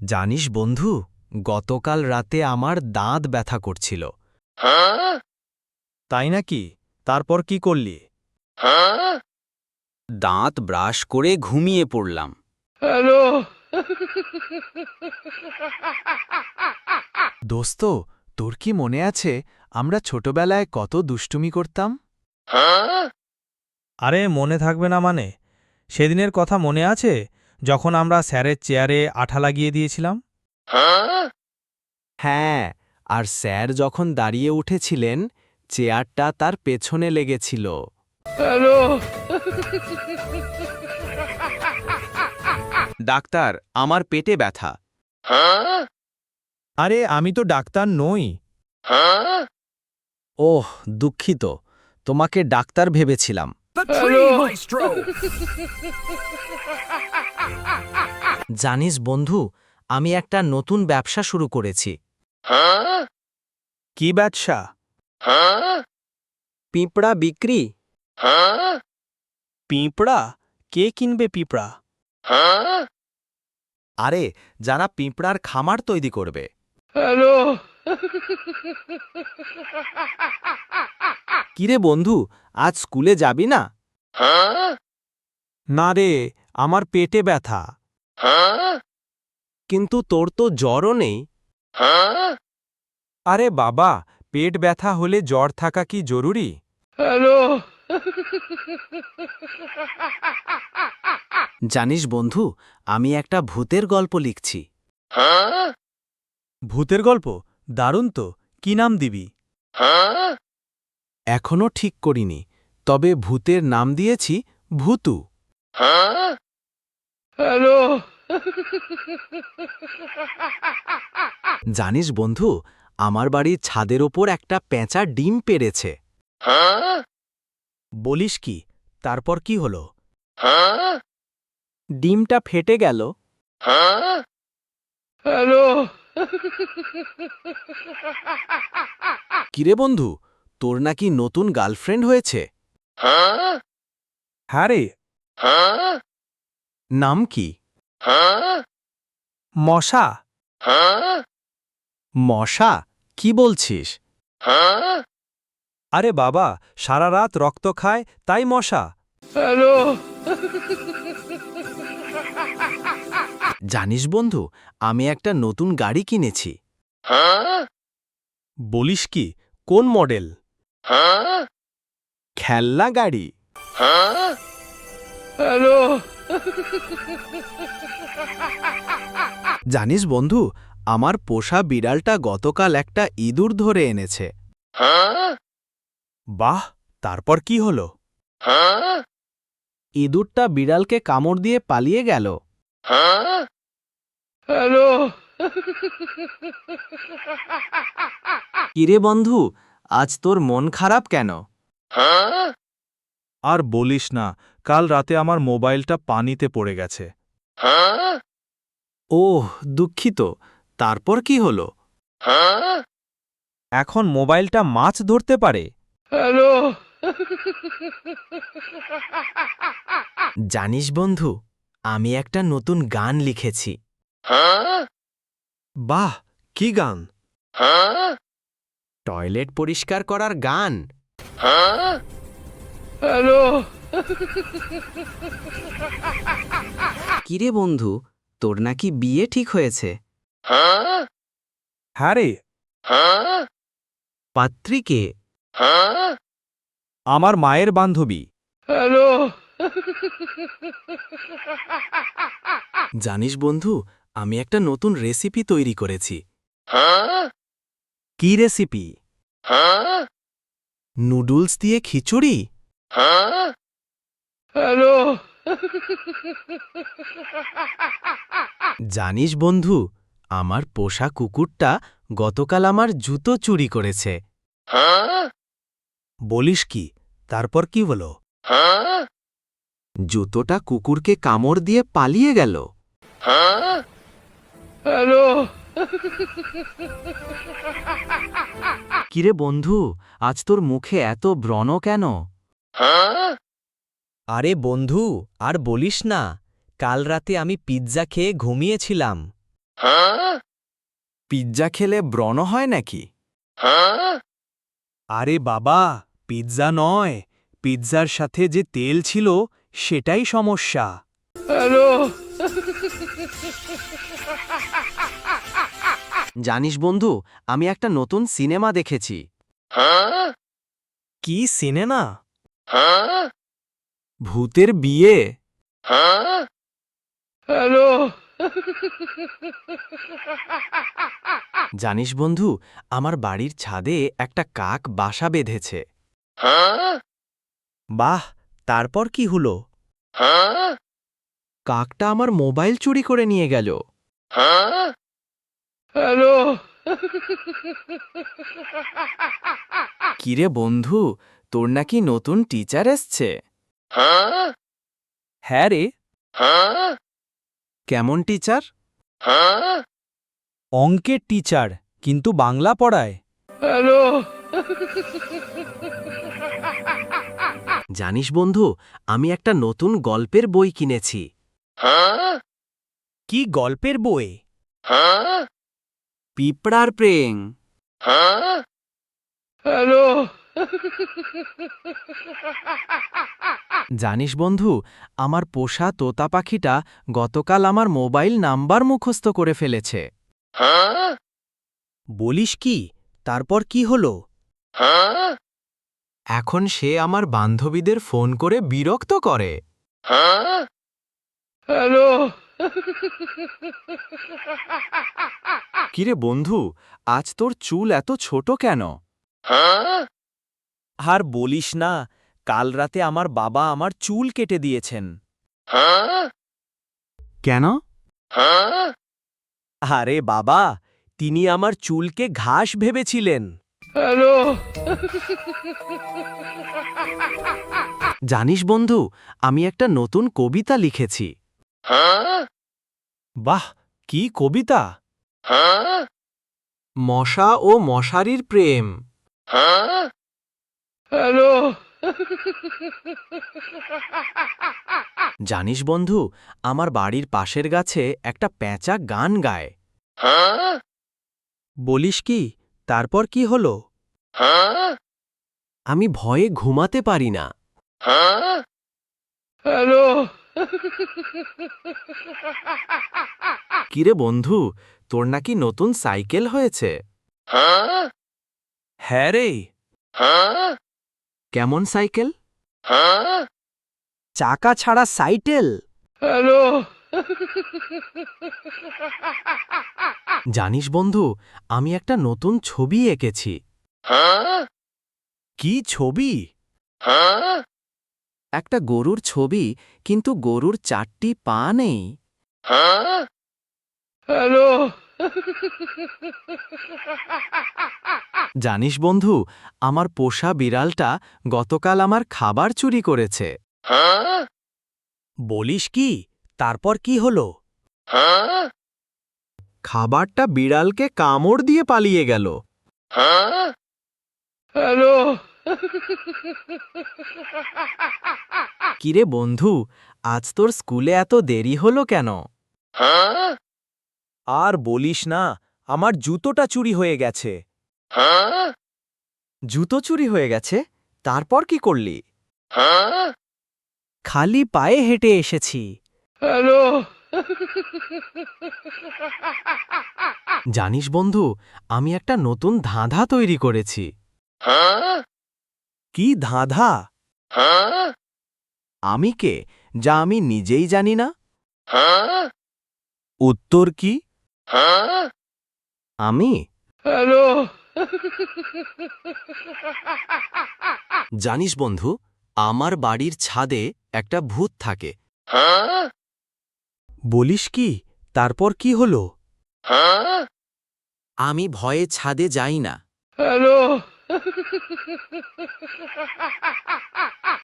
জানিস বন্ধু, গতকাল রাতে আমার দাঁত ব্যথা করছিল। তাই নাকি? তারপর কি করলি? দাঁত ব্রাশ করে ঘুমিয়ে পড়লাম। দোস্ত, তোর কি মনে আছে আমরা ছোটবেলায় কত দুষ্টুমি করতাম? আরে মনে থাকবে না মানে? সেদিনের কথা মনে আছে যখন আমরা স্যারের চেয়ারে আঠা লাগিয়ে দিয়েছিলাম? হ্যাঁ, আর স্যার যখন দাঁড়িয়ে উঠেছিলেন, চেয়ারটা তার পেছনে লেগেছিল। ডাক্তার, আমার পেটে ব্যথা। আরে আমি তো ডাক্তার নই। ওহ, দুঃখিত, তোমাকে ডাক্তার ভেবেছিলাম। জানিস বন্ধু, আমি একটা নতুন ব্যবসা শুরু করেছি। কি ব্যবসা? পিঁপড়া বিক্রি। পিঁপড়া? কে কিনবে পিঁপড়া? আরে, যারা পিঁপড়ার খামার তৈরি করবে। কিরে বন্ধু, আজ স্কুলে যাবি না? না রে, আমার পেটে ব্যথা। কিন্তু তোর তো জ্বরও নেই। আরে বাবা, পেট ব্যথা হলে জ্বর থাকা কি জরুরি? জানিস বন্ধু, আমি একটা ভূতের গল্প লিখছি। ভূতের গল্প? দারুণ তো। কি নাম দিবি? এখনও ঠিক করিনি, তবে ভূতের নাম দিয়েছি ভূতু। জানিস বন্ধু, আমার বাড়ির ছাদের ওপর একটা পেঁচা ডিম পেড়েছে। বলিস কি? তারপর কি হলো? ডিমটা ফেটে গেল। কিরে বন্ধু, তোর নাকি নতুন গার্লফ্রেন্ড হয়েছে? হ্যাঁ রে। নাম কি? মশা। মশা? কি বলছিস? আরে বাবা, সারা রাত রক্ত খায় তাই মশা। জানিস বন্ধু, আমি একটা নতুন গাড়ি কিনেছি। বলিস কি? কোন মডেল? খেলনা গাড়ি। জানিস বন্ধু, আমার পোষা বিড়ালটা গতকাল একটা ইঁদুর ধরে এনেছে। বাহ, তারপর কি হলো? ইঁদুরটা বিড়ালকে কামড় দিয়ে পালিয়ে গেল। কিরে বন্ধু, আজ তোর মন খারাপ কেন? আর বলিস না, কাল রাতে আমার মোবাইলটা পানিতে পড়ে গেছে। ওহ, দুঃখিত, তারপর কি হলো? এখন মোবাইলটা মাছ ধরতে পারে। জানিস বন্ধু, আমি একটা নতুন গান লিখেছি। বাহ, কি গান? টয়লেট পরিষ্কার করার গান। কিরে বন্ধু, তোর নাকি বিয়ে ঠিক হয়েছে? হ্যাঁ রে। পাত্রীকে? আমার মায়ের বান্ধবী। জানিস বন্ধু, আমি একটা নতুন রেসিপি তৈরি করেছি। কি রেসিপি? নুডলস দিয়ে খিচুড়ি। জানিস বন্ধু, আমার পোষা কুকুরটা গতকাল আমার জুতো চুরি করেছে। বলিস কি? তারপর কি হলো? জুতোটা কুকুরকে কামড় দিয়ে পালিয়ে গেল। কিরে বন্ধু, আজ তোর মুখে এত ব্রণ কেন? আরে বন্ধু, আর বলিস না, কাল রাতে আমি পিৎজা খেয়ে ঘুমিয়েছিলাম। পিৎজা খেলে ব্রণ হয় নাকি? আরে বাবা, পিৎজা নয়, পিৎজার সাথে যে তেল ছিল সেটাই সমস্যা। জানিস বন্ধু, আমি একটা নতুন সিনেমা দেখেছি। কি সিনেমা? ভূতের বিয়ে। জানিস বন্ধু, আমার বাড়ির ছাদে একটা কাক বাসা বেঁধেছে। বাহ, তারপর কি হলো? কাকটা আমার মোবাইল চুরি করে নিয়ে গেল। কিরে বন্ধু, তোর নাকি নতুন টিচার এসছে? হ্যাঁ রে, কেমন টিচার? অঙ্কের টিচার, কিন্তু বাংলা পড়ায়। জানিস বন্ধু, আমি একটা নতুন গল্পের বই কিনেছি। কি গল্পের বই? পিঁপড়ার প্রেম। জানিস বন্ধু, আমার পোষা তোতা পাখিটা গতকাল আমার মোবাইল নাম্বার মুখস্থ করে ফেলেছে। বলিস কি? তারপর কি হলো? এখন সে আমার বান্ধবীদের ফোন করে বিরক্ত করে। কিরে বন্ধু, আজ তোর চুল এত ছোট কেন? আর বলিস না, কাল রাতে আমার বাবা আমার চুল কেটে দিয়েছেন। কেন? আরে বাবা, তিনি আমার চুলকে ঘাস ভেবেছিলেন। জানিস বন্ধু, আমি একটা নতুন কবিতা লিখেছি। বাহ, কি কবিতা! মশা ও মশারির প্রেম। জানিস বন্ধু, আমার বাড়ির পাশের গাছে একটা পেঁচা গান গায়। বলিস কি? তারপর কি হলো? আমি ভয়ে ঘুমাতে পারি না। কিরে বন্ধু, তোর নাকি নতুন সাইকেল হয়েছে? হ্যাঁ রে, কেমন সাইকেল? চাকা ছাড়া সাইকেল। জানিস বন্ধু, আমি একটা নতুন ছবি এঁকেছি। কি ছবি? একটা গরুর ছবি, কিন্তু গরুর 4টি পা নেই। জানিস বন্ধু, আমার পোষা বিড়ালটা গতকাল আমার খাবার চুরি করেছে। বলিস কি? তারপর কি হলো? খাবারটা বিড়ালকে কামড় দিয়ে পালিয়ে গেল। কিরে বন্ধু, আজ তোর স্কুলে এত দেরি হলো কেন? আর বলিস না, আমার জুতোটা চুরি হয়ে গেছে। জুতো চুরি হয়ে গেছে? তারপর কি করলি? খালি পায়ে হেঁটে এসেছি। জানিস বন্ধু, আমি একটা নতুন ধাঁধা তৈরি করেছি। কি ধাঁধা? আমি কে, যা আমি নিজেই জানি না? উত্তর কি? আমি জানিস বন্ধু, আমার বাড়ির ছাদে একটা ভূত থাকে। বলিস কি? তারপর কি হলো? আমি ভয়ে ছাদে যাই না।